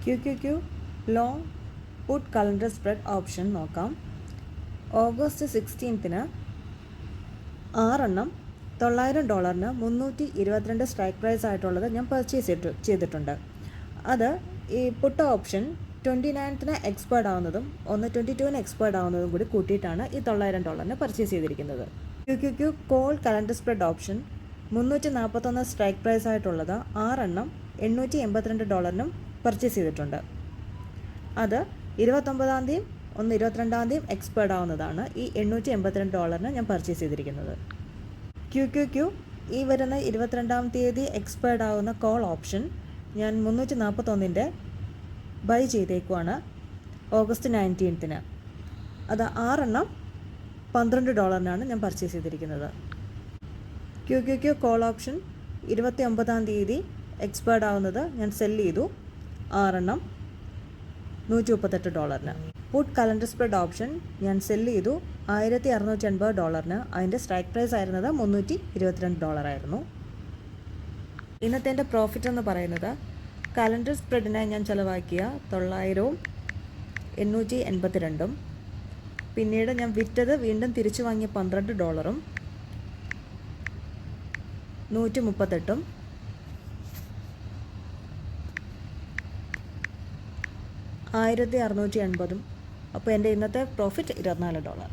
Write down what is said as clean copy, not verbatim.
QQQ long put calendar spread option നോക്കാം. August 16 6 $900 322 strike price ആയിട്ടുള്ളത് ഞാൻ പർച്ചേസ് ചെയ്തിട്ടുണ്ട്. അത് ഈ പുട്ട് ഓപ്ഷൻ 29 എക്സ്പയർഡ് ആവുന്നതും 22 എക്സ്പയർഡ് ആവുന്നതും കൂടി കൂട്ടിയിട്ടാണ് ഈ $900 പർച്ചേസ് ചെയ്തിരിക്കുന്നത്. QQQ call calendar spread option 341 strike price ആയിട്ടുള്ളത് 6 $882 പർച്ചേസ് ചെയ്തിട്ടുണ്ട്. അത് 29 22 എക്സ്പയർഡ് ആവുന്നതാണ് ഈ $882 ഞാൻ പർച്ചേസ് ചെയ്തിരിക്കുന്നത്. QQQ ഈ വരുന്ന 22 എക്സ്പയർഡ് ആവുന്ന കോൾ ഓപ്ഷൻ ഞാൻ 341 ബൈ ചെയ്തേക്കുവാണ് ഓഗസ്റ്റ് 19. അത് 6 $12 ഞാൻ പർച്ചേസ് ചെയ്തിരിക്കുന്നത്. QQQ കോൾ ഓപ്ഷൻ 29 എക്സ്പയർഡ് ആവുന്നത് ഞാൻ സെല്ല് ചെയ്തു 6 $138. പുട്ട് കലണ്ടർ സ്പ്രെഡ് ഓപ്ഷൻ ഞാൻ സെല്ല് ചെയ്തു $1680. അതിൻ്റെ സ്ട്രൈക്ക് പ്രൈസ് ആയിരുന്നത് $322 ആയിരുന്നു. ഇന്നത്തെ എൻ്റെ പ്രോഫിറ്റ് എന്ന് പറയുന്നത് കലണ്ടർ സ്പ്രെഡിനായി ഞാൻ ചിലവാക്കിയ 900 $882. പിന്നീട് ഞാൻ വിറ്റത് വീണ്ടും തിരിച്ചു വാങ്ങിയ $12 $138 1680. അപ്പോൾ എൻ്റെ ഇന്നത്തെ പ്രോഫിറ്റ് $24.